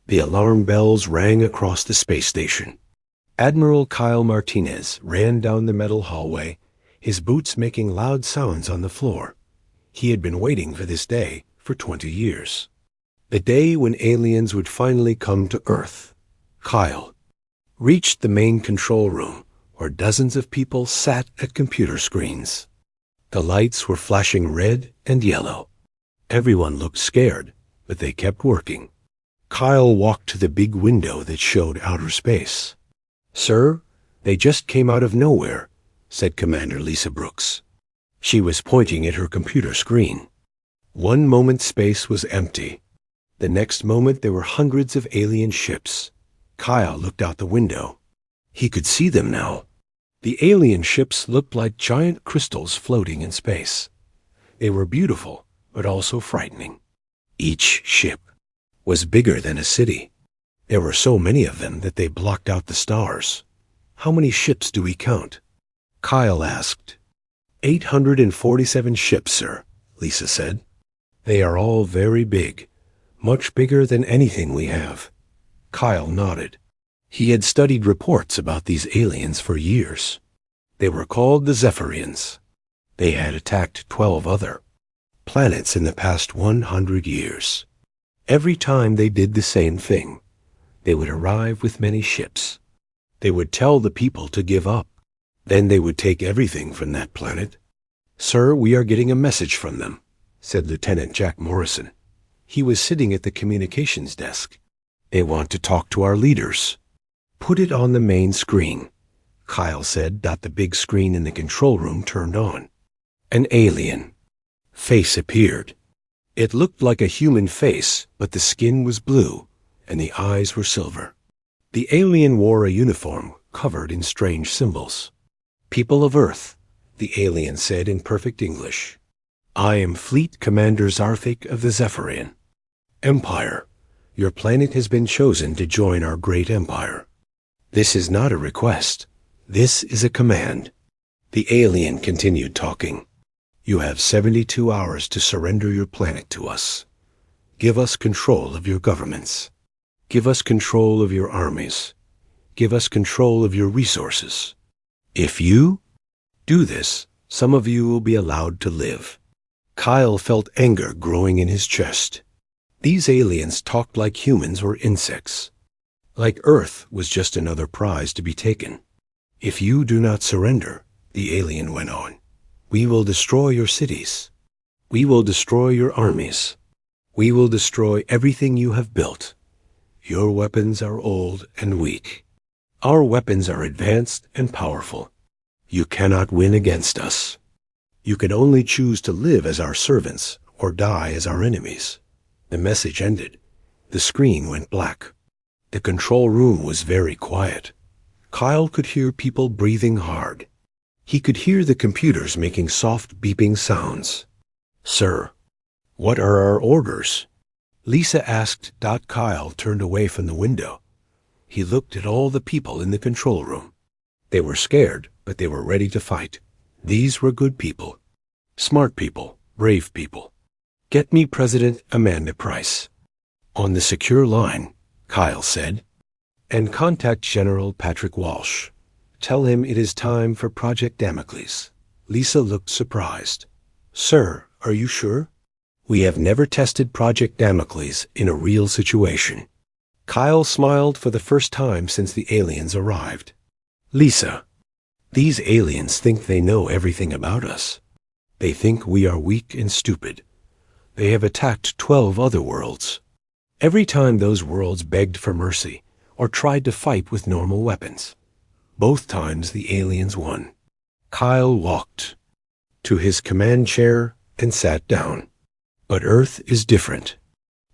The alarm bells rang across the space station. Admiral Kyle Martinez ran down the metal hallway, his boots making loud sounds on the floor. He had been waiting for this day for 20 years. The day when aliens would finally come to Earth. Kyle reached the main control room, where dozens of people sat at computer screens. The lights were flashing red and yellow. Everyone looked scared, but they kept working. Kyle walked to the big window that showed outer space. "Sir, they just came out of nowhere," said Commander Lisa Brooks. She was pointing at her computer screen. One moment space was empty. The next moment there were hundreds of alien ships. Kyle looked out the window. He could see them now. The alien ships looked like giant crystals floating in space. They were beautiful, but also frightening. Each ship was bigger than a city. There were so many of them that they blocked out the stars. "How many ships do we count?" Kyle asked. 847 ships, sir," Lisa said. "They are all very big, much bigger than anything we have." Kyle nodded. He had studied reports about these aliens for years. They were called the Zephyrians. They had attacked 12 other planets in the past 100 years. Every time they did the same thing. They would arrive with many ships. They would tell the people to give up. Then they would take everything from that planet. "Sir, we are getting a message from them," said Lieutenant Jack Morrison. He was sitting at the communications desk. "They want to talk to our leaders." "Put it on the main screen," Kyle said. The big screen in the control room turned on. An alien face appeared. It looked like a human face, but the skin was blue, and the eyes were silver. The alien wore a uniform covered in strange symbols. "People of Earth," the alien said in perfect English. "I am Fleet Commander Zarthik of the Zephyrian Empire. Your planet has been chosen to join our great empire. This is not a request. This is a command." The alien continued talking. "You have 72 hours to surrender your planet to us. Give us control of your governments. Give us control of your armies. Give us control of your resources. If you do this, some of you will be allowed to live." Kyle felt anger growing in his chest. These aliens talked like humans or insects. Like Earth was just another prize to be taken. "If you do not surrender," the alien went on, "we will destroy your cities. We will destroy your armies. We will destroy everything you have built. Your weapons are old and weak. Our weapons are advanced and powerful. You cannot win against us. You can only choose to live as our servants or die as our enemies." The message ended. The screen went black. The control room was very quiet. Kyle could hear people breathing hard. He could hear the computers making soft beeping sounds. "Sir, what are our orders?" Lisa asked. Kyle turned away from the window. He looked at all the people in the control room. They were scared, but they were ready to fight. These were good people. Smart people, brave people. "Get me President Amanda Price." "On the secure line," Kyle said. "And contact General Patrick Walsh. Tell him it is time for Project Damocles." Lisa looked surprised. "Sir, are you sure?" "We have never tested Project Damocles in a real situation." Kyle smiled for the first time since the aliens arrived. "Lisa, these aliens think they know everything about us. They think we are weak and stupid. They have attacked 12 other worlds. Every time those worlds begged for mercy or tried to fight with normal weapons, both times the aliens won." Kyle walked to his command chair and sat down. "But Earth is different.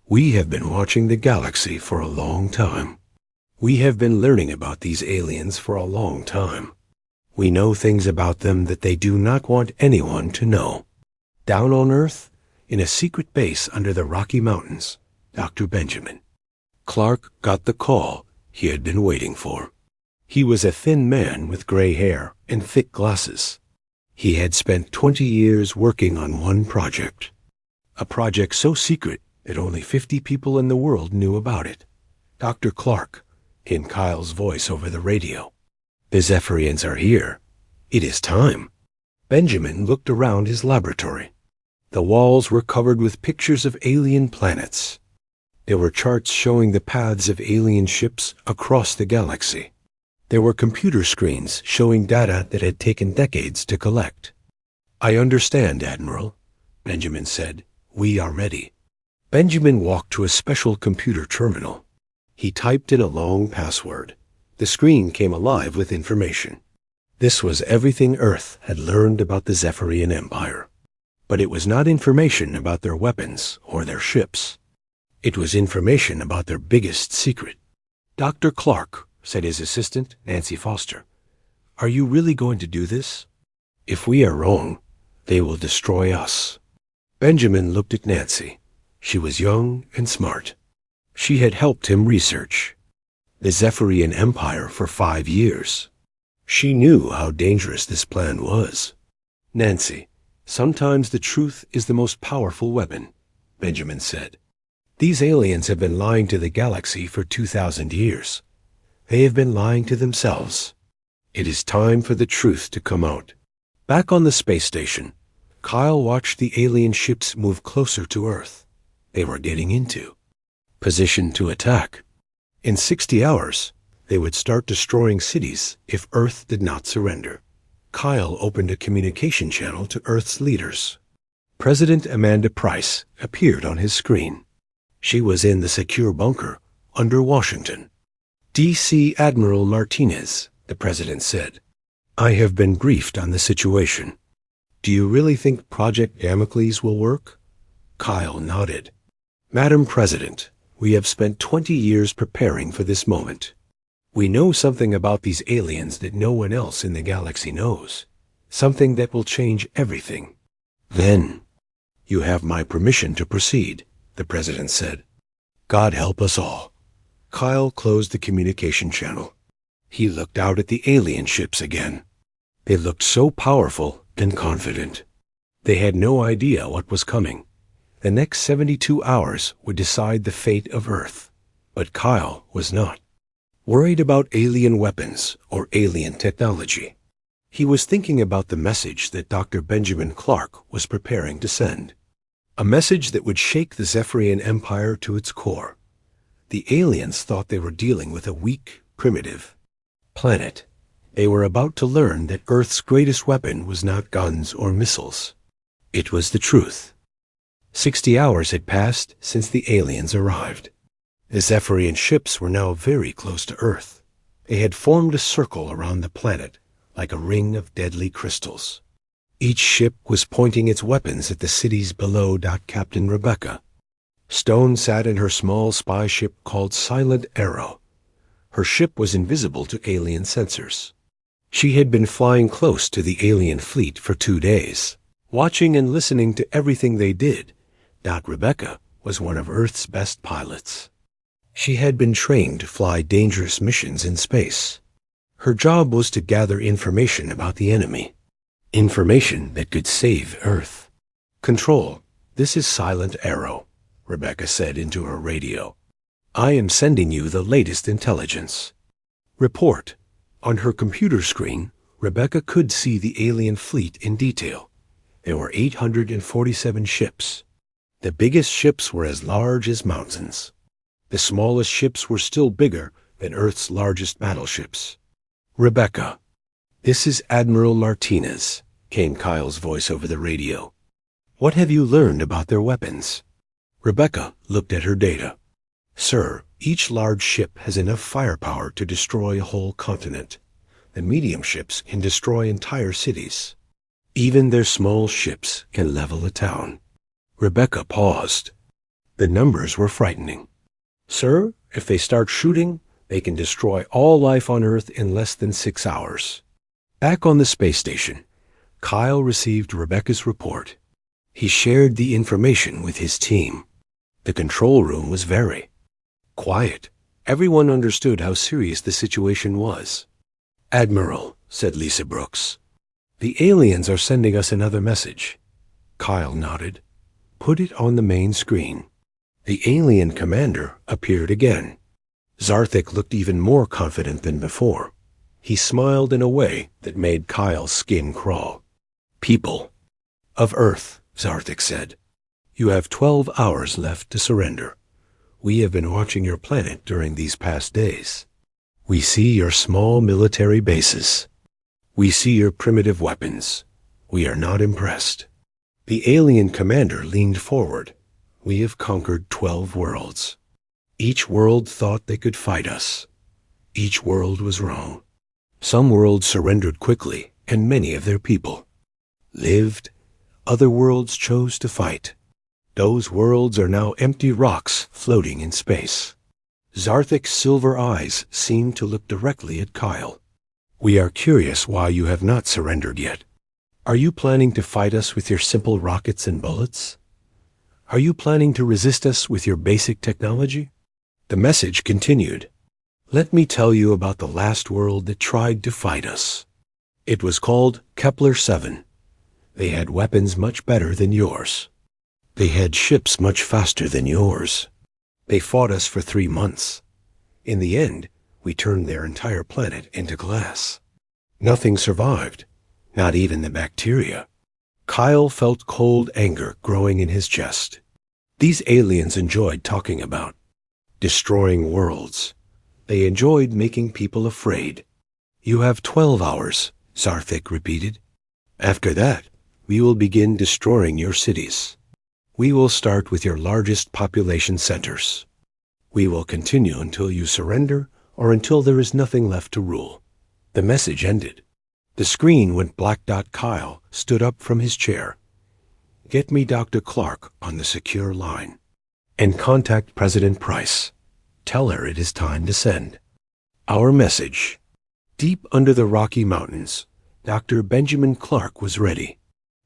We have been watching the galaxy for a long time. We have been learning about these aliens for a long time. We know things about them that they do not want anyone to know. Down on Earth, in a secret base under the Rocky Mountains, Dr. Benjamin Clark got the call he had been waiting for. He was a thin man with gray hair and thick glasses. He had spent 20 years working on one project. A project so secret that only 50 people in the world knew about it. Dr. Clark, came Kyle's voice over the radio. The Zephyrians are here. It is time. Benjamin looked around his laboratory. The walls were covered with pictures of alien planets. There were charts showing the paths of alien ships across the galaxy. There were computer screens showing data that had taken decades to collect. I understand, Admiral, Benjamin said. We are ready. Benjamin walked to a special computer terminal. He typed in a long password. The screen came alive with information. This was everything Earth had learned about the Zephyrian Empire. But it was not information about their weapons or their ships. It was information about their biggest secret. Dr. Clark, said his assistant, Nancy Foster, are you really going to do this? If we are wrong, they will destroy us. Benjamin looked at Nancy. She was young and smart. She had helped him research the Zephyrian Empire for 5 years. She knew how dangerous this plan was. Nancy, sometimes the truth is the most powerful weapon, Benjamin said. These aliens have been lying to the galaxy for 2,000 years. They have been lying to themselves. It is time for the truth to come out. Back on the space station, Kyle watched the alien ships move closer to Earth. They were getting into position to attack. In 60 hours, they would start destroying cities if Earth did not surrender. Kyle opened a communication channel to Earth's leaders. President Amanda Price appeared on his screen. She was in the secure bunker under Washington. D.C. Admiral Martinez, the president said, I have been briefed on the situation. Do you really think Project Damocles will work? Kyle nodded. Madam President, we have spent 20 years preparing for this moment. We know something about these aliens that no one else in the galaxy knows. Something that will change everything. Then, you have my permission to proceed, the president said. God help us all. Kyle closed the communication channel. He looked out at the alien ships again. They looked so powerful and confident. They had no idea what was coming. The next 72 hours would decide the fate of Earth. But Kyle was not worried about alien weapons or alien technology. He was thinking about the message that Dr. Benjamin Clark was preparing to send. A message that would shake the Zephyrian Empire to its core. The aliens thought they were dealing with a weak, primitive planet. They were about to learn that Earth's greatest weapon was not guns or missiles. It was the truth. 60 hours had passed since the aliens arrived. The Zephyrian ships were now very close to Earth. They had formed a circle around the planet, like a ring of deadly crystals. Each ship was pointing its weapons at the cities below. Captain Rebecca Stone sat in her small spy ship called Silent Arrow. Her ship was invisible to alien sensors. She had been flying close to the alien fleet for 2 days, watching and listening to everything they did. Rebecca was one of Earth's best pilots. She had been trained to fly dangerous missions in space. Her job was to gather information about the enemy. Information that could save Earth. Control, this is Silent Arrow, Rebecca said into her radio. I am sending you the latest intelligence. Report. On her computer screen, Rebecca could see the alien fleet in detail. There were 847 ships. The biggest ships were as large as mountains. The smallest ships were still bigger than Earth's largest battleships. Rebecca, this is Admiral Martinez, came Kyle's voice over the radio. What have you learned about their weapons? Rebecca looked at her data. Sir, each large ship has enough firepower to destroy a whole continent. The medium ships can destroy entire cities. Even their small ships can level a town. Rebecca paused. The numbers were frightening. Sir, if they start shooting, they can destroy all life on Earth in less than 6 hours. Back on the space station, Kyle received Rebecca's report. He shared the information with his team. The control room was very quiet. Everyone understood how serious the situation was. Admiral, said Lisa Brooks, the aliens are sending us another message. Kyle nodded. Put it on the main screen. The alien commander appeared again. Zarthik looked even more confident than before. He smiled in a way that made Kyle's skin crawl. "People of Earth," Zarthik said, "you have 12 hours left to surrender. We have been watching your planet during these past days. We see your small military bases. We see your primitive weapons. We are not impressed." The alien commander leaned forward. "We have conquered 12 worlds. Each world thought they could fight us. Each world was wrong. Some worlds surrendered quickly, and many of their people lived. Other worlds chose to fight. Those worlds are now empty rocks floating in space." Zarthik's silver eyes seemed to look directly at Kyle. "We are curious why you have not surrendered yet. Are you planning to fight us with your simple rockets and bullets? Are you planning to resist us with your basic technology?" The message continued. "Let me tell you about the last world that tried to fight us. It was called Kepler 7. They had weapons much better than yours. They had ships much faster than yours. They fought us for 3 months. In the end, we turned their entire planet into glass. Nothing survived, not even the bacteria." Kyle felt cold anger growing in his chest. These aliens enjoyed talking about destroying worlds. They enjoyed making people afraid. "You have 12 hours, Zarthik repeated. "After that, we will begin destroying your cities. We will start with your largest population centers. We will continue until you surrender or until there is nothing left to rule." The message ended. The screen went black. Kyle stood up from his chair. "Get me Dr. Clark on the secure line. And contact President Price. Tell her it is time to send our message." Deep under the Rocky Mountains, Dr. Benjamin Clark was ready.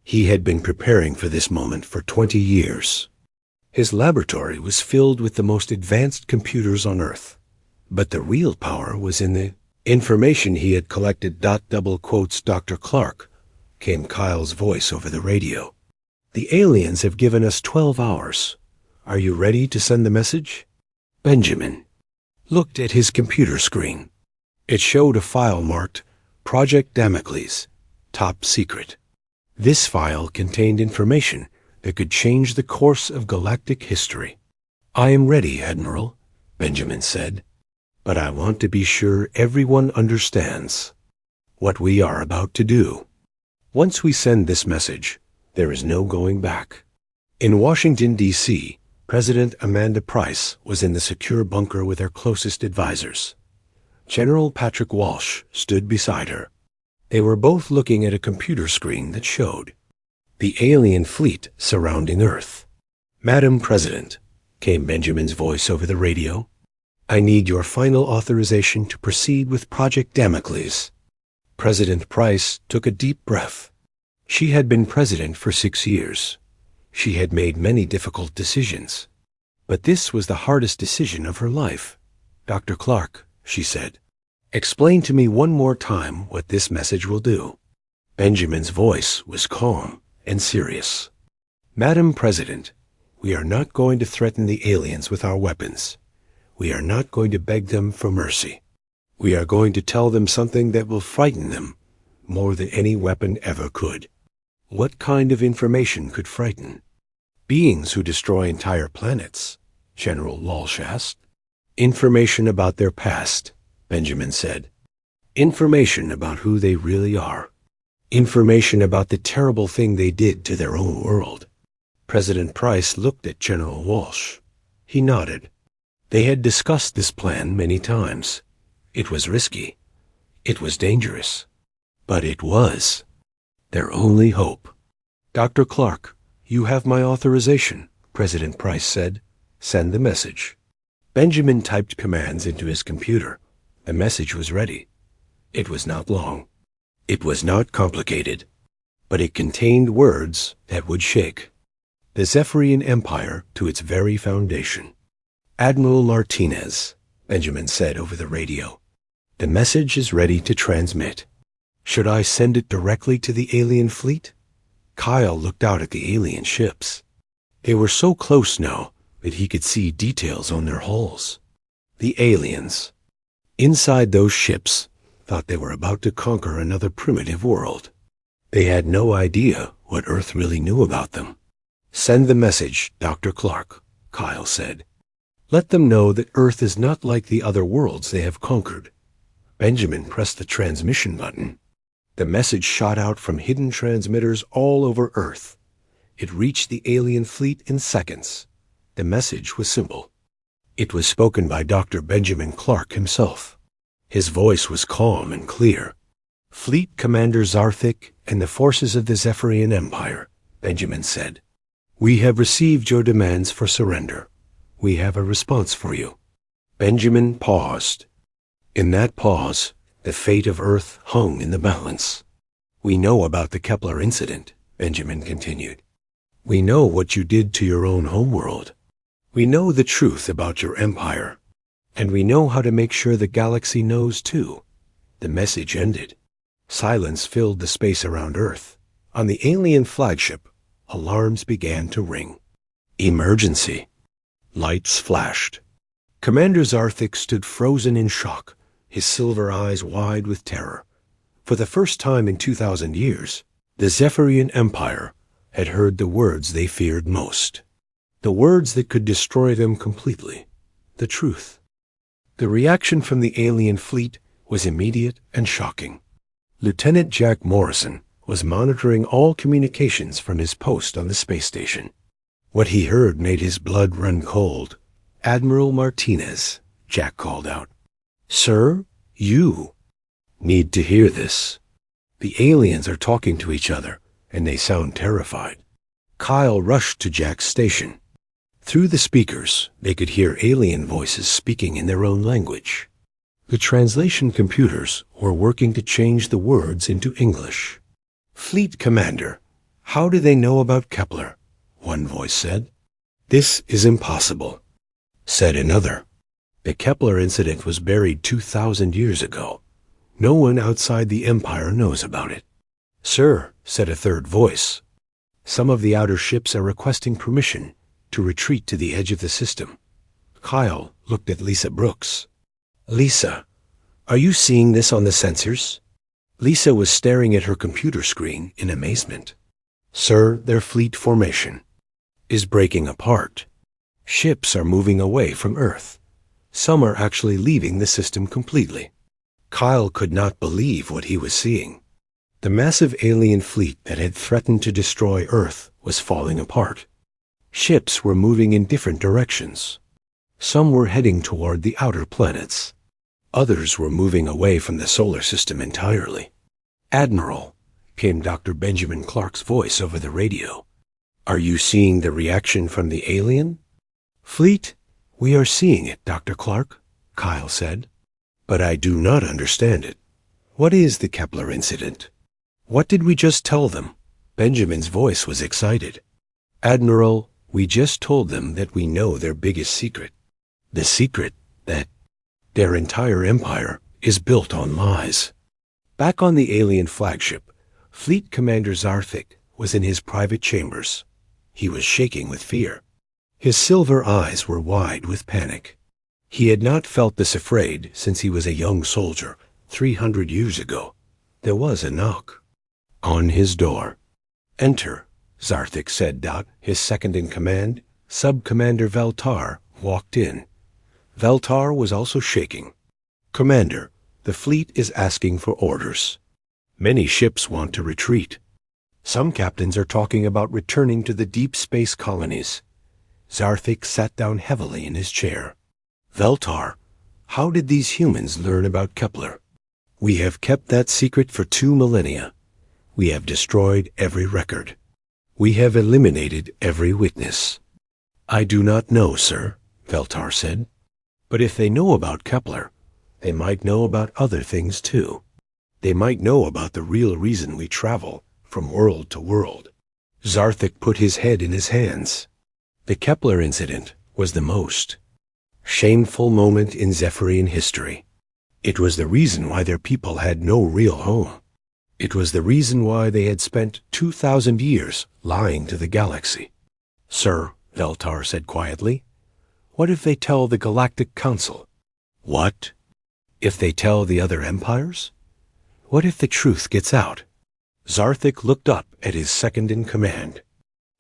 He had been preparing for this moment for 20 years. His laboratory was filled with the most advanced computers on Earth. But the real power was in the information he had collected. Double quotes Dr. Clark, came Kyle's voice over the radio. "The aliens have given us 12 hours. Are you ready to send the message?" Benjamin looked at his computer screen. It showed a file marked Project Damocles, Top Secret. This file contained information that could change the course of galactic history. "I am ready, Admiral," Benjamin said, "but I want to be sure everyone understands what we are about to do. Once we send this message, there is no going back." In Washington, D.C., President Amanda Price was in the secure bunker with her closest advisors. General Patrick Walsh stood beside her. They were both looking at a computer screen that showed the alien fleet surrounding Earth. "Madam President," came Benjamin's voice over the radio, "I need your final authorization to proceed with Project Damocles." President Price took a deep breath. She had been president for 6 years. She had made many difficult decisions. But this was the hardest decision of her life. "Dr. Clark," she said, "explain to me one more time what this message will do." Benjamin's voice was calm and serious. "Madam President, we are not going to threaten the aliens with our weapons. We are not going to beg them for mercy. We are going to tell them something that will frighten them more than any weapon ever could." "What kind of information could frighten?" "Beings who destroy entire planets," General Walsh asked. "Information about their past," Benjamin said. "Information about who they really are. Information about the terrible thing they did to their own world." President Price looked at General Walsh. He nodded. They had discussed this plan many times. It was risky. It was dangerous. But it was their only hope. "Dr. Clark, you have my authorization," President Price said. "Send the message." Benjamin typed commands into his computer. The message was ready. It was not long. It was not complicated. But it contained words that would shake the Zephyrian Empire to its very foundation. "Admiral Martinez," Benjamin said over the radio, "the message is ready to transmit. Should I send it directly to the alien fleet?" Kyle looked out at the alien ships. They were so close now that he could see details on their hulls. The aliens. Inside those ships, thought they were about to conquer another primitive world. They had no idea what Earth really knew about them. Send the message, Dr. Clark, Kyle said. Let them know that Earth is not like the other worlds they have conquered. Benjamin pressed the transmission button. The message shot out from hidden transmitters all over Earth. It reached the alien fleet in seconds. The message was simple. It was spoken by Dr. Benjamin Clark himself. His voice was calm and clear. Fleet Commander Zarthik and the forces of the Zephyrian Empire, Benjamin said. We have received your demands for surrender. We have a response for you. Benjamin paused. In that pause, the fate of Earth hung in the balance. We know about the Kepler incident, Benjamin continued. We know what you did to your own homeworld. We know the truth about your empire. And we know how to make sure the galaxy knows too. The message ended. Silence filled the space around Earth. On the alien flagship, alarms began to ring. Emergency. Lights flashed. Commander Zarthik stood frozen in shock, his silver eyes wide with terror. For the first time in 2,000 years, the Zephyrian Empire had heard the words they feared most. The words that could destroy them completely. The truth. The reaction from the alien fleet was immediate and shocking. Lieutenant Jack Morrison was monitoring all communications from his post on the space station. What he heard made his blood run cold. Admiral Martinez, Jack called out. Sir, you need to hear this. The aliens are talking to each other, and they sound terrified. Kyle rushed to Jack's station. Through the speakers, they could hear alien voices speaking in their own language. The translation computers were working to change the words into English. Fleet Commander, how do they know about Kepler? One voice said. This is impossible, said another. The Kepler incident was buried 2,000 years ago. No one outside the Empire knows about it. Sir, said a third voice, some of the outer ships are requesting permission to retreat to the edge of the system. Kyle looked at Lisa Brooks. Lisa, are you seeing this on the sensors? Lisa was staring at her computer screen in amazement. Sir, their fleet formation is breaking apart. Ships are moving away from Earth. Some are actually leaving the system completely. Kyle could not believe what he was seeing. The massive alien fleet that had threatened to destroy Earth was falling apart. Ships were moving in different directions. Some were heading toward the outer planets. Others were moving away from the solar system entirely. Admiral, came Dr. Benjamin Clark's voice over the radio. Are you seeing the reaction from the alien? Fleet, we are seeing it, Dr. Clark, Kyle said. But I do not understand it. What is the Kepler incident? What did we just tell them? Benjamin's voice was excited. Admiral, we just told them that we know their biggest secret. The secret that their entire empire is built on lies. Back on the alien flagship, Fleet Commander Zarthik was in his private chambers. He was shaking with fear. His silver eyes were wide with panic. He had not felt this afraid since he was a young soldier 300 years ago. There was a knock on his door. Enter, Zarthik said. His second-in-command, Sub-Commander Veltar, walked in. Veltar was also shaking. Commander, the fleet is asking for orders. Many ships want to retreat. Some captains are talking about returning to the deep space colonies. Zarthik sat down heavily in his chair. Veltar, how did these humans learn about Kepler? We have kept that secret for 2 millennia. We have destroyed every record. We have eliminated every witness. I do not know, sir, Veltar said. But if they know about Kepler, they might know about other things too. They might know about the real reason we travel from world to world. Zarthik put his head in his hands. The Kepler incident was the most shameful moment in Zephyrian history. It was the reason why their people had no real home. It was the reason why they had spent 2,000 years lying to the galaxy. Sir, Veltar said quietly, what if they tell the Galactic Council? What? If they tell the other empires? What if the truth gets out? Zarthik looked up at his second-in-command.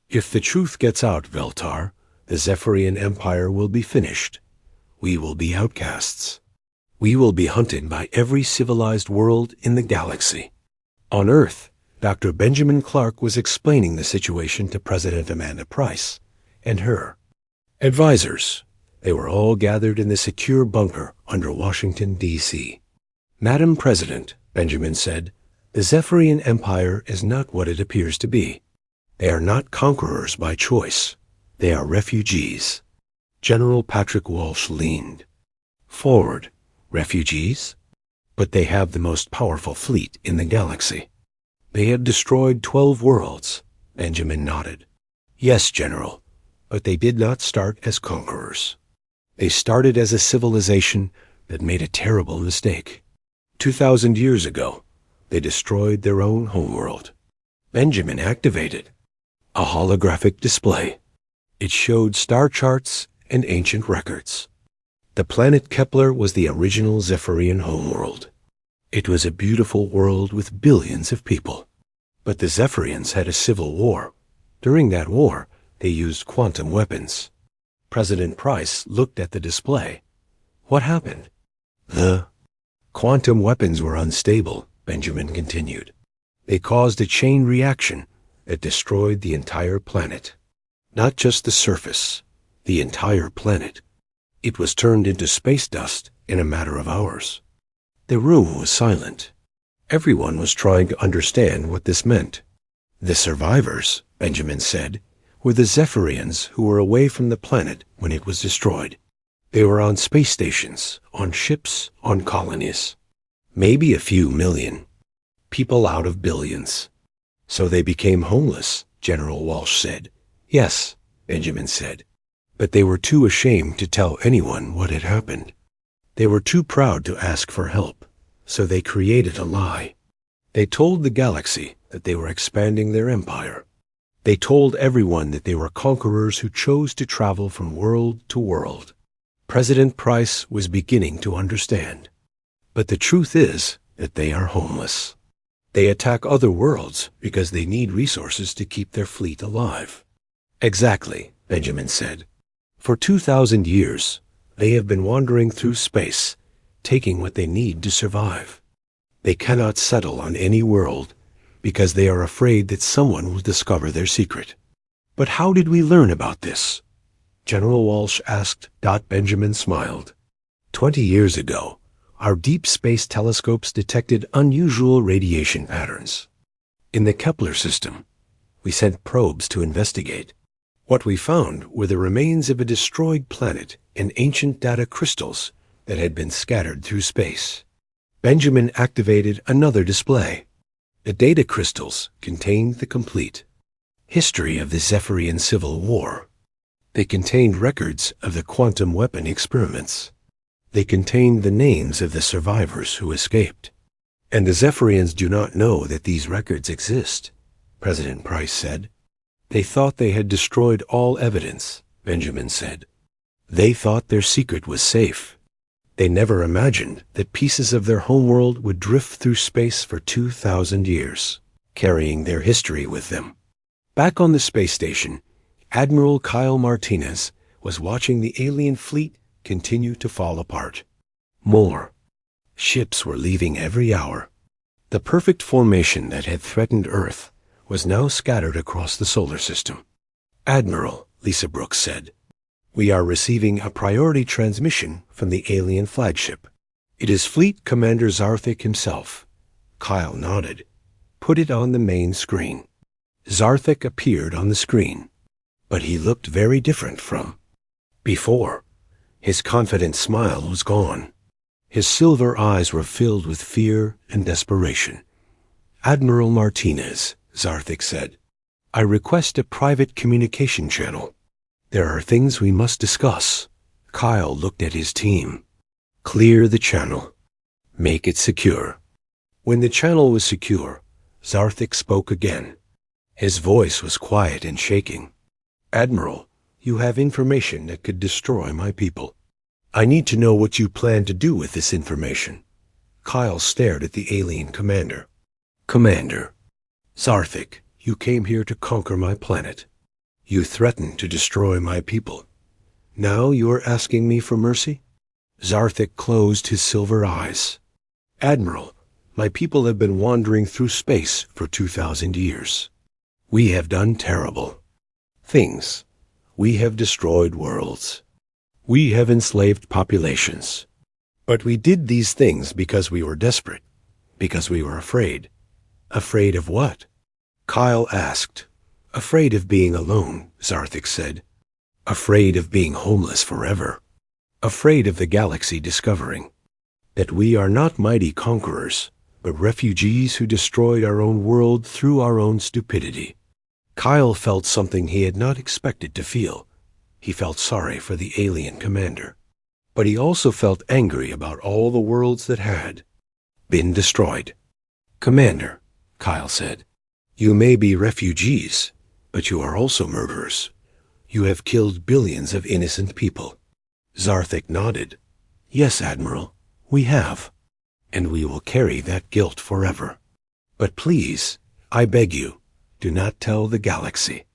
If the truth gets out, Veltar, the Zephyrian Empire will be finished. We will be outcasts. We will be hunted by every civilized world in the galaxy. On Earth, Dr. Benjamin Clark was explaining the situation to President Amanda Price and her advisors. They were all gathered in the secure bunker under Washington, D.C. Madam President, Benjamin said, the Zephyrian Empire is not what it appears to be. They are not conquerors by choice. They are refugees. General Patrick Walsh leaned forward. Refugees? But they have the most powerful fleet in the galaxy. They have destroyed 12 worlds. Benjamin nodded. Yes, General, but they did not start as conquerors. They started as a civilization that made a terrible mistake. 2,000 years ago, they destroyed their own homeworld. Benjamin activated a holographic display. It showed star charts and ancient records. The planet Kepler was the original Zephyrian homeworld. It was a beautiful world with billions of people. But the Zephyrians had a civil war. During that war, they used quantum weapons. President Price looked at the display. What happened? The quantum weapons were unstable, Benjamin continued. They caused a chain reaction that destroyed the entire planet. Not just the surface, the entire planet. It was turned into space dust in a matter of hours. The room was silent. Everyone was trying to understand what this meant. The survivors, Benjamin said, were the Zephyrians who were away from the planet when it was destroyed. They were on space stations, on ships, on colonies. Maybe a few million. People out of billions. So they became homeless, General Walsh said. Yes, Benjamin said. But they were too ashamed to tell anyone what had happened. They were too proud to ask for help, so they created a lie. They told the galaxy that they were expanding their empire. They told everyone that they were conquerors who chose to travel from world to world. President Price was beginning to understand. But the truth is that they are homeless. They attack other worlds because they need resources to keep their fleet alive. Exactly, Benjamin said. For 2,000 years, they have been wandering through space, taking what they need to survive. They cannot settle on any world because they are afraid that someone will discover their secret. But how did we learn about this? General Walsh asked. Benjamin smiled. 20 years ago, our deep space telescopes detected unusual radiation patterns. In the Kepler system, we sent probes to investigate. What we found were the remains of a destroyed planet and ancient data crystals that had been scattered through space. Benjamin activated another display. The data crystals contained the complete history of the Zephyrian Civil War. They contained records of the quantum weapon experiments. They contained the names of the survivors who escaped. And the Zephyrians do not know that these records exist, President Price said. They thought they had destroyed all evidence, Benjamin said. They thought their secret was safe. They never imagined that pieces of their homeworld would drift through space for 2,000 years, carrying their history with them. Back on the space station, Admiral Kyle Martinez was watching the alien fleet continue to fall apart. More ships were leaving every hour. The perfect formation that had threatened Earth was now scattered across the solar system. Admiral, Lisa Brooks said, we are receiving a priority transmission from the alien flagship. It is Fleet Commander Zarthik himself. Kyle nodded. Put it on the main screen. Zarthik appeared on the screen, but he looked very different from before. His confident smile was gone. His silver eyes were filled with fear and desperation. Admiral Martinez, Zarthik said, I request a private communication channel. There are things we must discuss. Kyle looked at his team. Clear the channel. Make it secure. When the channel was secure, Zarthik spoke again. His voice was quiet and shaking. Admiral, you have information that could destroy my people. I need to know what you plan to do with this information. Kyle stared at the alien commander. Commander, Zarthik, you came here to conquer my planet. You threatened to destroy my people. Now you are asking me for mercy? Zarthik closed his silver eyes. Admiral, my people have been wandering through space for 2,000 years. We have done terrible things. We have destroyed worlds. We have enslaved populations. But we did these things because we were desperate, because we were afraid. Afraid of what? Kyle asked. Afraid of being alone, Zarthik said. Afraid of being homeless forever. Afraid of the galaxy discovering that we are not mighty conquerors, but refugees who destroyed our own world through our own stupidity. Kyle felt something he had not expected to feel. He felt sorry for the alien commander. But he also felt angry about all the worlds that had been destroyed. Commander, Kyle said, you may be refugees, but you are also murderers. You have killed billions of innocent people. Zarthik nodded. Yes, Admiral, we have. And we will carry that guilt forever. But please, I beg you, do not tell the galaxy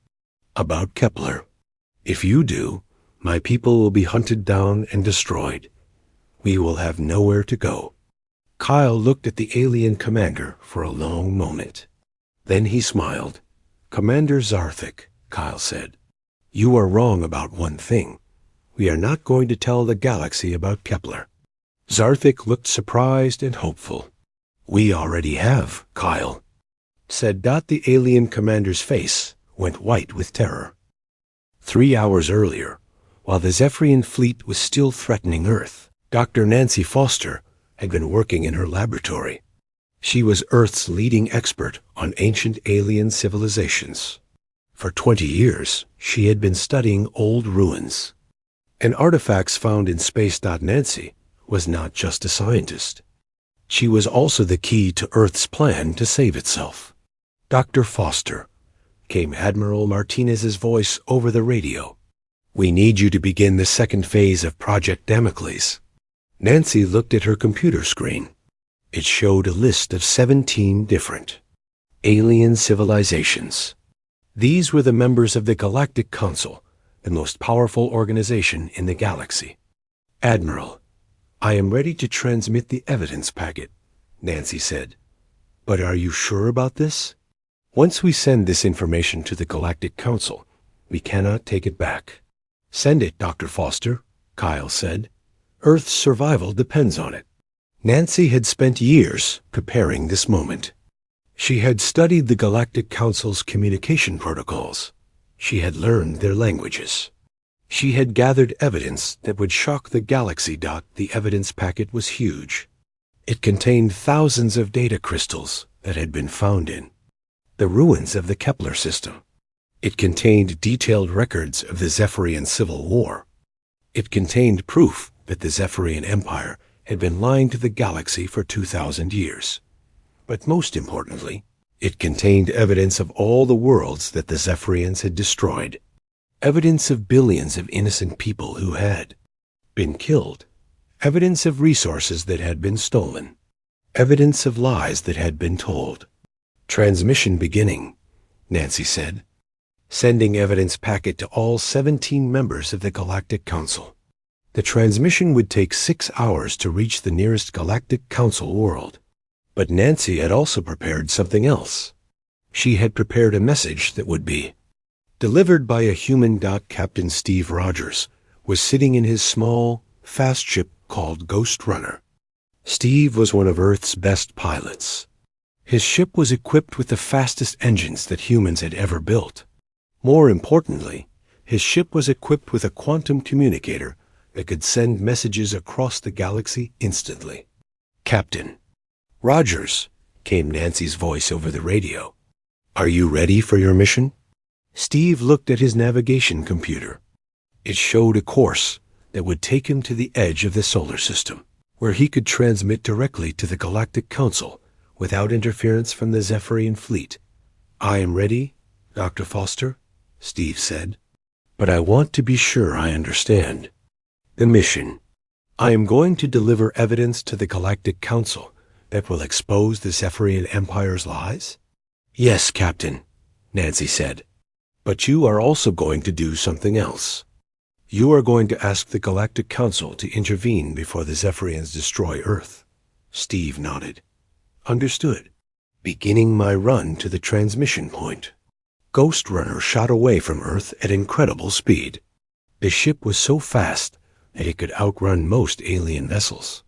about Kepler. If you do, my people will be hunted down and destroyed. We will have nowhere to go. Kyle looked at the alien commander for a long moment. Then he smiled. Commander Zarthik, Kyle said, you are wrong about one thing. We are not going to tell the galaxy about Kepler. Zarthik looked surprised and hopeful. We already have, Kyle, said. The alien commander's face went white with terror. 3 hours earlier, while the Zephyrian fleet was still threatening Earth, Dr. Nancy Foster had been working in her laboratory. She was Earth's leading expert on ancient alien civilizations. For 20 years, she had been studying old ruins. And artifacts found in Space. Nancy was not just a scientist. She was also the key to Earth's plan to save itself. Dr. Foster, came Admiral Martinez's voice over the radio. We need you to begin the second phase of Project Damocles. Nancy looked at her computer screen. It showed a list of 17 different alien civilizations. These were the members of the Galactic Council, the most powerful organization in the galaxy. Admiral, I am ready to transmit the evidence packet, Nancy said. But are you sure about this? Once we send this information to the Galactic Council, we cannot take it back. Send it, Dr. Foster, Kyle said. Earth's survival depends on it. Nancy had spent years preparing this moment. She had studied the Galactic Council's communication protocols. She had learned their languages. She had gathered evidence that would shock the galaxy. The evidence packet was huge. It contained thousands of data crystals that had been found in the ruins of the Kepler system. It contained detailed records of the Zephyrian Civil War. It contained proof that the Zephyrian Empire had been lying to the galaxy for 2,000 years. But most importantly, it contained evidence of all the worlds that the Zephyrians had destroyed. Evidence of billions of innocent people who had been killed. Evidence of resources that had been stolen. Evidence of lies that had been told. Transmission beginning, Nancy said. Sending evidence packet to all 17 members of the Galactic Council. The transmission would take 6 hours to reach the nearest Galactic Council world. But Nancy had also prepared something else. She had prepared a message that would be delivered by a human. Captain Steve Rogers was sitting in his small, fast ship called Ghost Runner. Steve was one of Earth's best pilots. His ship was equipped with the fastest engines that humans had ever built. More importantly, his ship was equipped with a quantum communicator that could send messages across the galaxy instantly. Captain Rogers, came Nancy's voice over the radio. Are you ready for your mission? Steve looked at his navigation computer. It showed a course that would take him to the edge of the solar system, where he could transmit directly to the Galactic Council without interference from the Zephyrian fleet. I am ready, Dr. Foster, Steve said. But I want to be sure I understand. The mission, I am going to deliver evidence to the Galactic Council that will expose the Zephyrian Empire's lies? Yes, Captain, Nancy said. But you are also going to do something else. You are going to ask the Galactic Council to intervene before the Zephyrians destroy Earth. Steve nodded. Understood. Beginning my run to the transmission point. Ghost Runner shot away from Earth at incredible speed. The ship was so fast that it could outrun most alien vessels.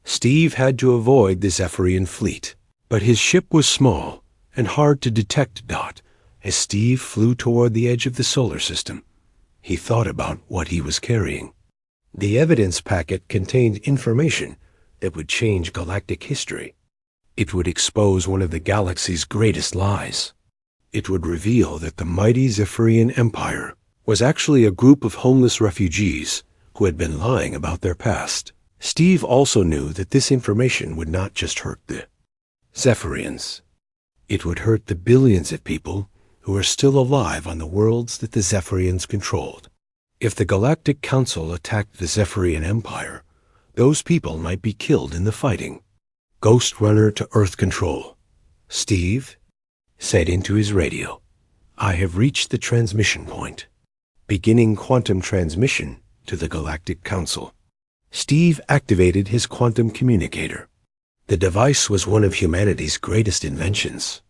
Steve had to avoid the Zephyrian fleet, but his ship was small and hard to detect. As Steve flew toward the edge of the solar system, he thought about what he was carrying. The evidence packet contained information that would change galactic history. It would expose one of the galaxy's greatest lies. It would reveal that the mighty Zephyrian Empire was actually a group of homeless refugees who had been lying about their past. Steve also knew that this information would not just hurt the Zephyrians. It would hurt the billions of people who are still alive on the worlds that the Zephyrians controlled. If the Galactic Council attacked the Zephyrian Empire, those people might be killed in the fighting. Ghost Runner to Earth Control. Steve said into his radio, I have reached the transmission point. Beginning quantum transmission to the Galactic Council. Steve activated his quantum communicator. The device was one of humanity's greatest inventions.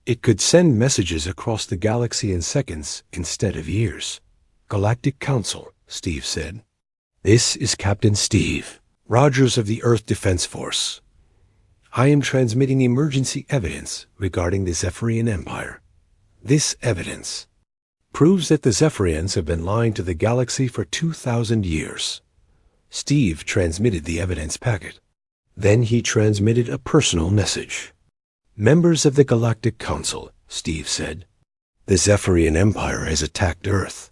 It could send messages across the galaxy in seconds instead of years. Galactic Council, Steve said. This is Captain Steve Rogers of the Earth Defense Force. I am transmitting emergency evidence regarding the Zephyrian Empire. This evidence proves that the Zephyrians have been lying to the galaxy for 2,000 years. Steve transmitted the evidence packet. Then he transmitted a personal message. Members of the Galactic Council, Steve said, the Zephyrian Empire has attacked Earth.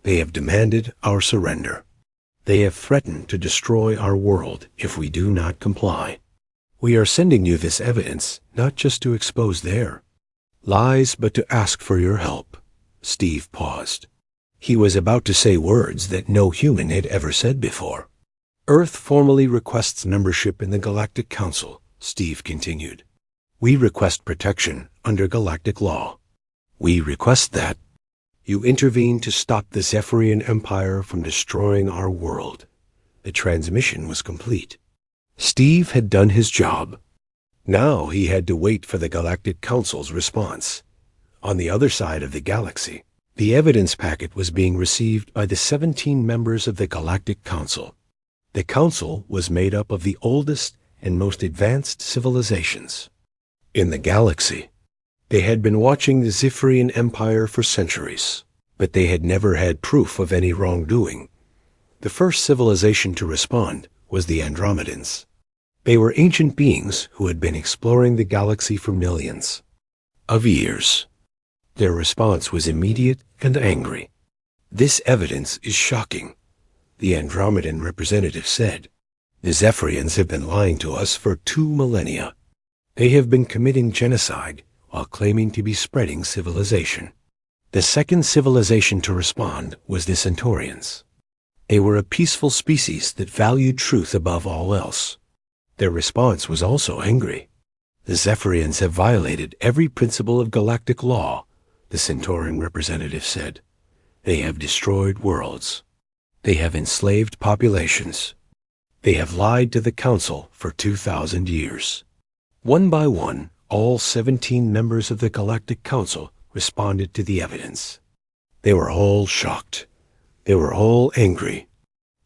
They have demanded our surrender. They have threatened to destroy our world if we do not comply. We are sending you this evidence not just to expose their lies, but to ask for your help. Steve paused. He was about to say words that no human had ever said before. Earth formally requests membership in the Galactic Council, Steve continued. We request protection under galactic law. We request that you intervene to stop the Zephyrian Empire from destroying our world. The transmission was complete. Steve had done his job. Now he had to wait for the Galactic Council's response. On the other side of the galaxy, the evidence packet was being received by the 17 members of the Galactic Council. The Council was made up of the oldest and most advanced civilizations in the galaxy. They had been watching the Zephyrian Empire for centuries, but they had never had proof of any wrongdoing. The first civilization to respond was the Andromedans. They were ancient beings who had been exploring the galaxy for millions of years. Their response was immediate and angry. This evidence is shocking, the Andromedan representative said. The Zephyrians have been lying to us for 2 millennia. They have been committing genocide while claiming to be spreading civilization. The second civilization to respond was the Centaurians. They were a peaceful species that valued truth above all else. Their response was also angry. The Zephyrians have violated every principle of galactic law, the Centaurian representative said. They have destroyed worlds. They have enslaved populations. They have lied to the Council for 2,000 years. One by one, all 17 members of the Galactic Council responded to the evidence. They were all shocked. They were all angry.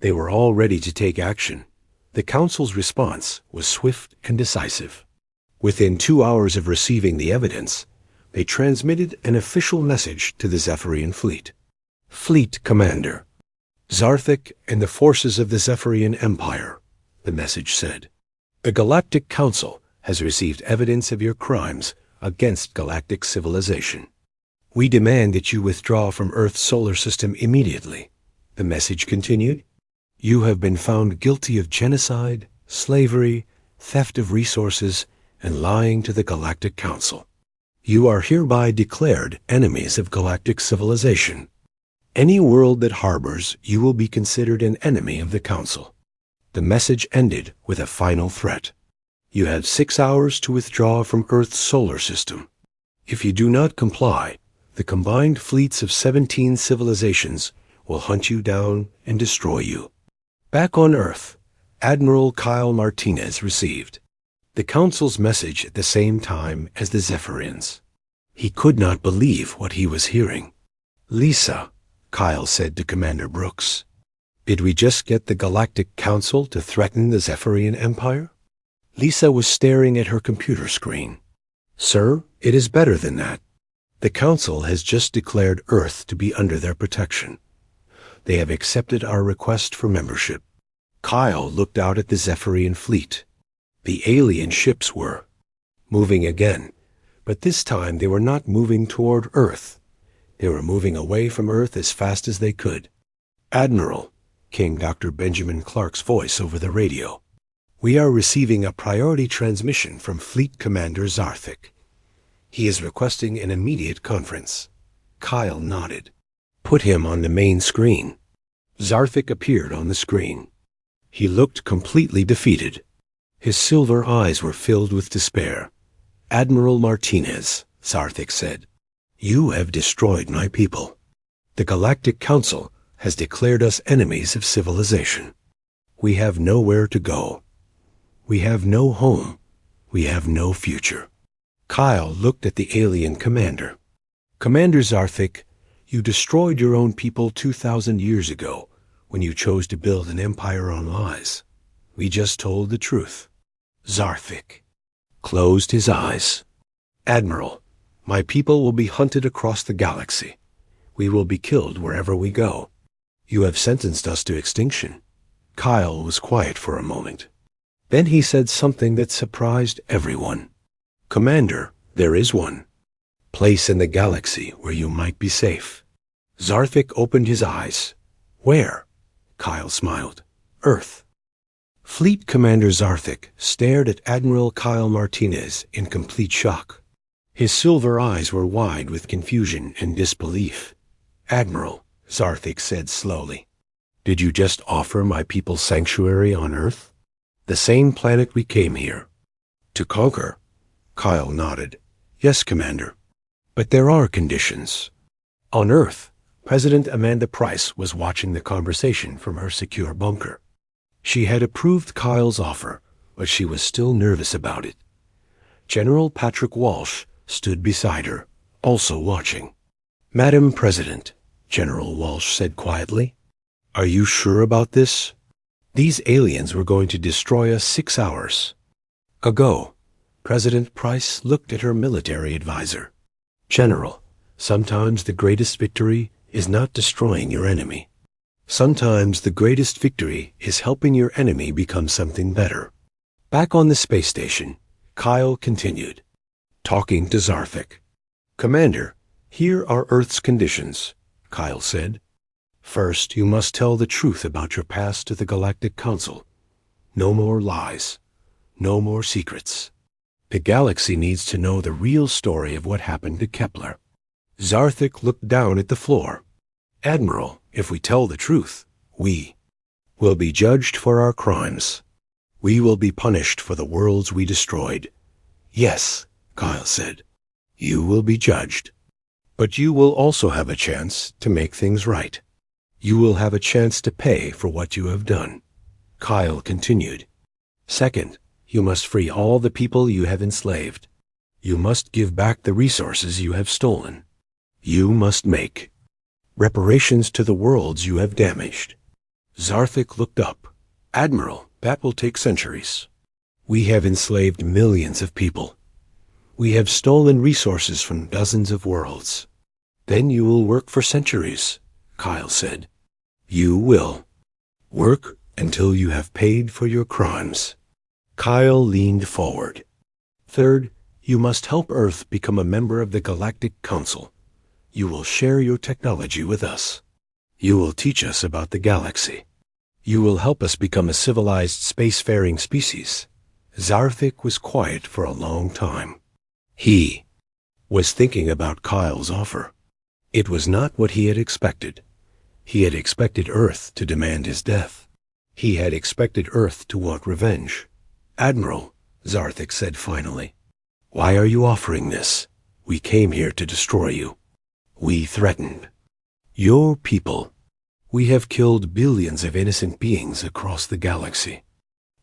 They were all ready to take action. The Council's response was swift and decisive. Within 2 hours of receiving the evidence, they transmitted an official message to the Zephyrian fleet. Fleet Commander, Zarthik and the forces of the Zephyrian Empire, the message said. The Galactic Council has received evidence of your crimes against galactic civilization. We demand that you withdraw from Earth's solar system immediately, the message continued. You have been found guilty of genocide, slavery, theft of resources, and lying to the Galactic Council. You are hereby declared enemies of galactic civilization. Any world that harbors you will be considered an enemy of the Council. The message ended with a final threat. You have 6 hours to withdraw from Earth's solar system. If you do not comply, the combined fleets of 17 civilizations will hunt you down and destroy you. Back on Earth, Admiral Kyle Martinez received the Council's message at the same time as the Zephyrians. He could not believe what he was hearing. "Lisa," Kyle said to Commander Brooks, "did we just get the Galactic Council to threaten the Zephyrian Empire?" Lisa was staring at her computer screen. "Sir, it is better than that. The Council has just declared Earth to be under their protection. They have accepted our request for membership." Kyle looked out at the Zephyrian fleet. The alien ships were moving again, but this time they were not moving toward Earth. They were moving away from Earth as fast as they could. "Admiral," came Dr. Benjamin Clark's voice over the radio, "we are receiving a priority transmission from Fleet Commander Zarthik. He is requesting an immediate conference." Kyle nodded. "Put him on the main screen." Zarthik appeared on the screen. He looked completely defeated. His silver eyes were filled with despair. "Admiral Martinez," Zarthik said, "you have destroyed my people. The Galactic Council has declared us enemies of civilization. We have nowhere to go. We have no home. We have no future." Kyle looked at the alien commander. "Commander Zarthik, you destroyed your own people 2,000 years ago when you chose to build an empire on lies. We just told the truth." Zarthik closed his eyes. "Admiral, my people will be hunted across the galaxy. We will be killed wherever we go. You have sentenced us to extinction." Kyle was quiet for a moment. Then he said something that surprised everyone. "Commander, there is one place in the galaxy where you might be safe." Zarthik opened his eyes. "Where?" Kyle smiled. "Earth." Fleet Commander Zarthik stared at Admiral Kyle Martinez in complete shock. His silver eyes were wide with confusion and disbelief. "Admiral," Zarthik said slowly, "did you just offer my people sanctuary on Earth? The same planet we came here to conquer?" Kyle nodded. "Yes, Commander. But there are conditions." On Earth, President Amanda Price was watching the conversation from her secure bunker. She had approved Kyle's offer, but she was still nervous about it. General Patrick Walsh stood beside her, also watching. "Madam President," General Walsh said quietly, "are you sure about this? These aliens were going to destroy us 6 hours ago." President Price looked at her military advisor. "General, sometimes the greatest victory is not destroying your enemy. Sometimes the greatest victory is helping your enemy become something better." Back on the space station, Kyle continued, talking to Zarthik. "Commander, here are Earth's conditions," Kyle said. "First, you must tell the truth about your past to the Galactic Council. No more lies. No more secrets. The galaxy needs to know the real story of what happened to Kepler." Zarthik looked down at the floor. "Admiral, if we tell the truth, we will be judged for our crimes. We will be punished for the worlds we destroyed." "Yes," Kyle said, "you will be judged. But you will also have a chance to make things right. You will have a chance to pay for what you have done." Kyle continued. "Second, you must free all the people you have enslaved. You must give back the resources you have stolen. You must make reparations to the worlds you have damaged." Zarthik looked up. "Admiral, that will take centuries. We have enslaved millions of people. We have stolen resources from dozens of worlds." "Then you will work for centuries," Kyle said. "You will work until you have paid for your crimes." Kyle leaned forward. "Third, you must help Earth become a member of the Galactic Council. You will share your technology with us. You will teach us about the galaxy. You will help us become a civilized spacefaring species." Zarthik was quiet for a long time. He was thinking about Kyle's offer. It was not what he had expected. He had expected Earth to demand his death. He had expected Earth to want revenge. "Admiral," Zarthik said finally, "why are you offering this? We came here to destroy you. We threatened. Your people. We have killed billions of innocent beings across the galaxy.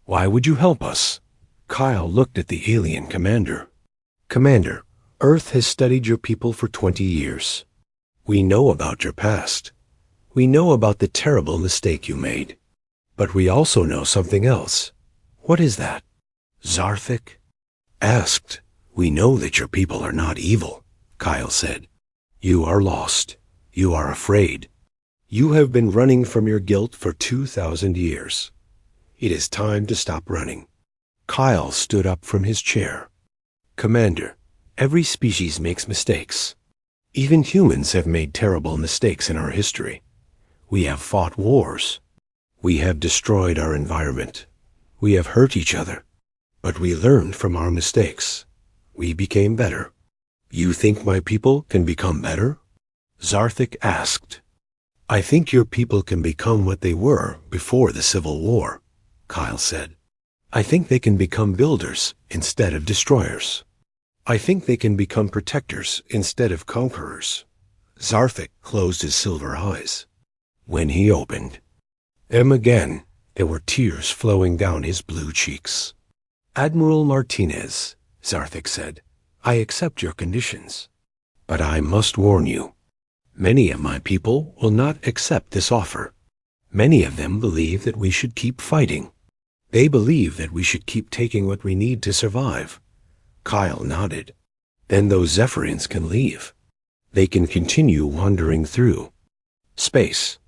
Why would you help us?" Kyle looked at the alien commander. "Commander, Earth has studied your people for 20 years. We know about your past. We know about the terrible mistake you made. But we also know something else. What is that?" Zarthik asked. "We know that your people are not evil," Kyle said. "You are lost. You are afraid. You have been running from your guilt for 2,000 years. It is time to stop running." Kyle stood up from his chair. "Commander, every species makes mistakes. Even humans have made terrible mistakes in our history. We have fought wars. We have destroyed our environment. We have hurt each other. But we learned from our mistakes. We became better. You think my people can become better?" Zarthik asked. "I think your people can become what they were before the Civil War," Kyle said. "I think they can become builders instead of destroyers. I think they can become protectors instead of conquerors." Zarthik closed his silver eyes. When he opened them again, there were tears flowing down his blue cheeks. "Admiral Martinez," Zarthik said, "I accept your conditions. But I must warn you. Many of my people will not accept this offer. Many of them believe that we should keep fighting. They believe that we should keep taking what we need to survive." Kyle nodded. "Then those Zephyrians can leave. They can continue wandering through space.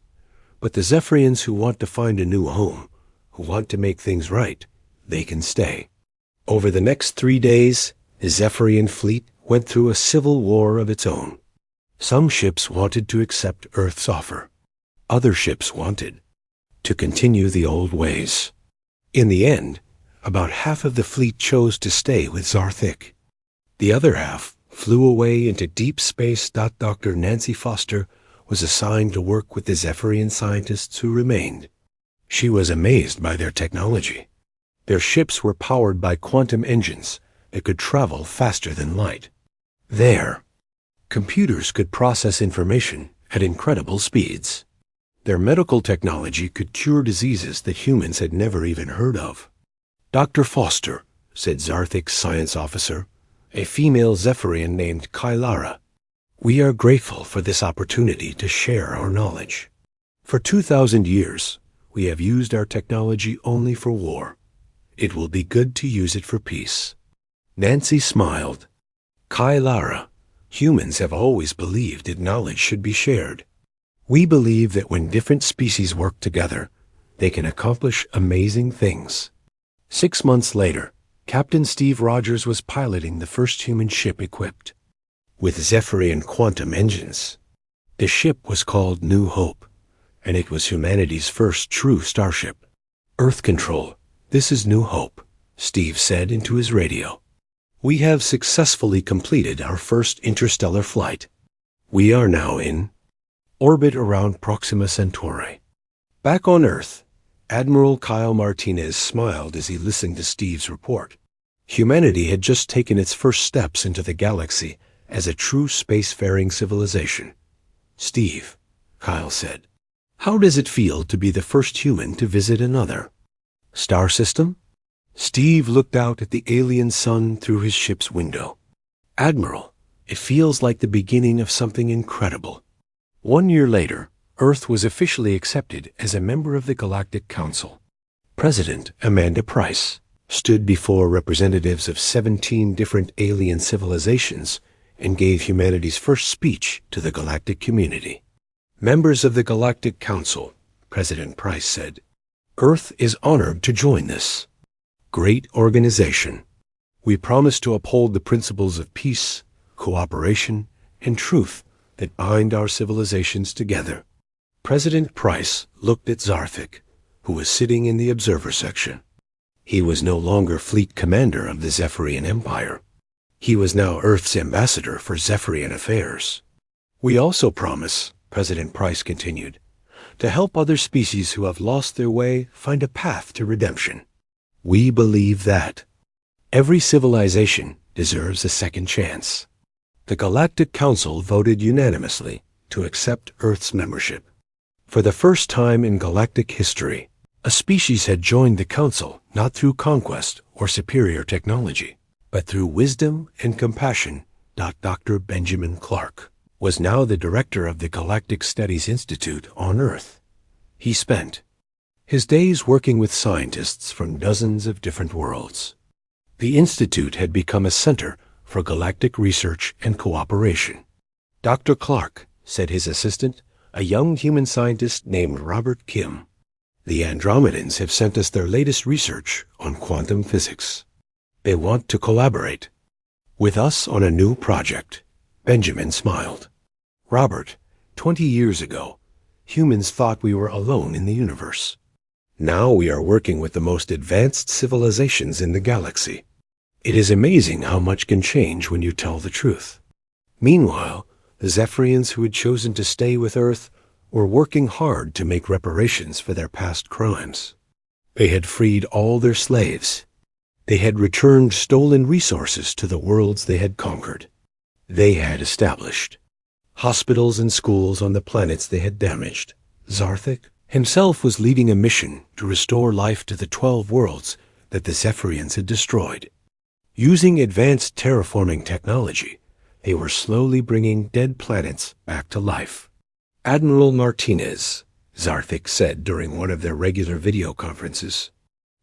But the Zephyrians who want to find a new home, who want to make things right, they can stay." Over the next 3 days, the Zephyrian fleet went through a civil war of its own. Some ships wanted to accept Earth's offer. Other ships wanted to continue the old ways. In the end, about half of the fleet chose to stay with Zarthik. The other half flew away into deep space. Dr. Nancy Foster was assigned to work with the Zephyrian scientists who remained. She was amazed by their technology. Their ships were powered by quantum engines that could travel faster than light. Their computers could process information at incredible speeds. Their medical technology could cure diseases that humans had never even heard of. "Dr. Foster," said Zarthik's science officer, a female Zephyrian named Kylara, "we are grateful for this opportunity to share our knowledge. For 2,000 years, we have used our technology only for war. It will be good to use it for peace." Nancy smiled. "Kylara, humans have always believed that knowledge should be shared. We believe that when different species work together, they can accomplish amazing things." 6 months later, Captain Steve Rogers was piloting the first human ship equipped with Zephyrian quantum engines. The ship was called New Hope, and it was humanity's first true starship. "Earth Control, this is New Hope," Steve said into his radio. "We have successfully completed our first interstellar flight. We are now in orbit around Proxima Centauri." Back on Earth, Admiral Kyle Martinez smiled as he listened to Steve's report. Humanity had just taken its first steps into the galaxy as a true spacefaring civilization. "Steve," Kyle said, "how does it feel to be the first human to visit another star system?" Steve looked out at the alien sun through his ship's window. "Admiral, it feels like the beginning of something incredible." 1 year later, Earth was officially accepted as a member of the Galactic Council. President Amanda Price stood before representatives of 17 different alien civilizations and gave humanity's first speech to the galactic community. "Members of the Galactic Council," President Price said, "Earth is honored to join this great organization. We promise to uphold the principles of peace, cooperation, and truth that bind our civilizations together." President Price looked at Zarthik, who was sitting in the observer section. He was no longer fleet commander of the Zephyrian Empire. He was now Earth's ambassador for Zephyrian affairs. "We also promise," President Price continued, to help other species who have lost their way find a path to redemption. We believe that every civilization deserves a second chance. The Galactic Council voted unanimously to accept Earth's membership. For the first time in galactic history, a species had joined the Council not through conquest or superior technology, but through wisdom and compassion. Dr. Benjamin Clark was now the director of the Galactic Studies Institute on Earth. He spent his days working with scientists from dozens of different worlds. The Institute had become a center for galactic research and cooperation. Dr. Clark, said his assistant, a young human scientist named Robert Kim, the Andromedans have sent us their latest research on quantum physics. They want to collaborate with us on a new project. Benjamin smiled. Robert, 20 years ago, humans thought we were alone in the universe. Now we are working with the most advanced civilizations in the galaxy. It is amazing how much can change when you tell the truth. Meanwhile, the Zephyrians who had chosen to stay with Earth were working hard to make reparations for their past crimes. They had freed all their slaves. They had returned stolen resources to the worlds they had conquered. They had established hospitals and schools on the planets they had damaged. Zarthik himself was leading a mission to restore life to the 12 worlds that the Zephyrians had destroyed. Using advanced terraforming technology, they were slowly bringing dead planets back to life. Admiral Martinez, Zarthik said during one of their regular video conferences,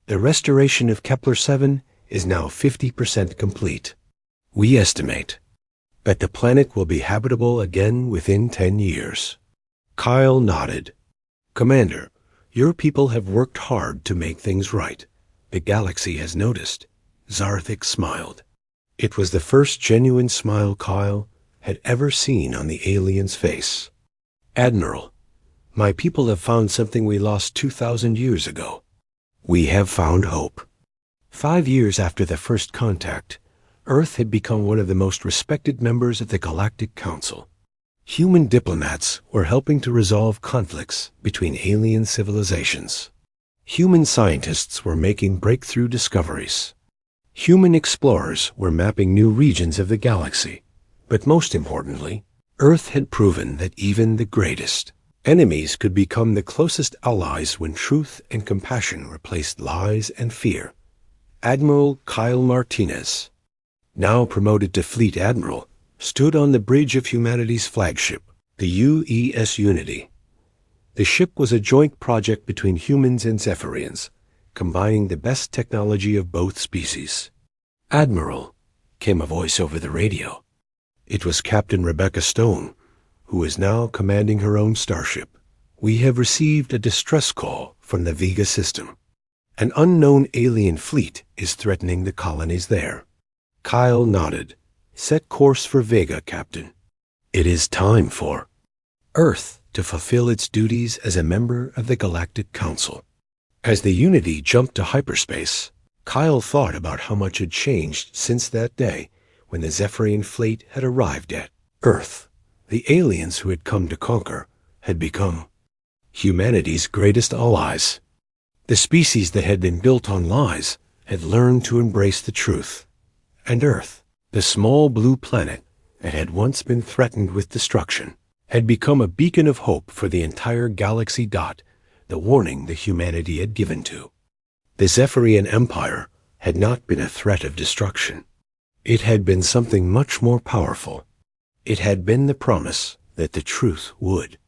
the restoration of Kepler-7 is now 50% complete. We estimate that the planet will be habitable again within 10 years. Kyle nodded. Commander, your people have worked hard to make things right. The galaxy has noticed. Zarthik smiled. It was the first genuine smile Kyle had ever seen on the alien's face. Admiral, my people have found something we lost 2,000 years ago. We have found hope. 5 years after the first contact, Earth had become one of the most respected members of the Galactic Council. Human diplomats were helping to resolve conflicts between alien civilizations. Human scientists were making breakthrough discoveries. Human explorers were mapping new regions of the galaxy. But most importantly, Earth had proven that even the greatest enemies could become the closest allies when truth and compassion replaced lies and fear. Admiral Kyle Martinez, now promoted to Fleet Admiral, stood on the bridge of humanity's flagship, the UES Unity. The ship was a joint project between humans and Zephyrians, combining the best technology of both species. Admiral, came a voice over the radio. It was Captain Rebecca Stone, who is now commanding her own starship. We have received a distress call from the Vega system. An unknown alien fleet is threatening the colonies there. Kyle nodded. Set course for Vega, Captain. It is time for Earth to fulfill its duties as a member of the Galactic Council. As the Unity jumped to hyperspace, Kyle thought about how much had changed since that day when the Zephyrian fleet had arrived at Earth. The aliens who had come to conquer had become humanity's greatest allies. The species that had been built on lies had learned to embrace the truth. And Earth, the small blue planet that had once been threatened with destruction, had become a beacon of hope for the entire galaxy. The warning that humanity had given to. The Zephyrian Empire had not been a threat of destruction. It had been something much more powerful. It had been the promise that the truth would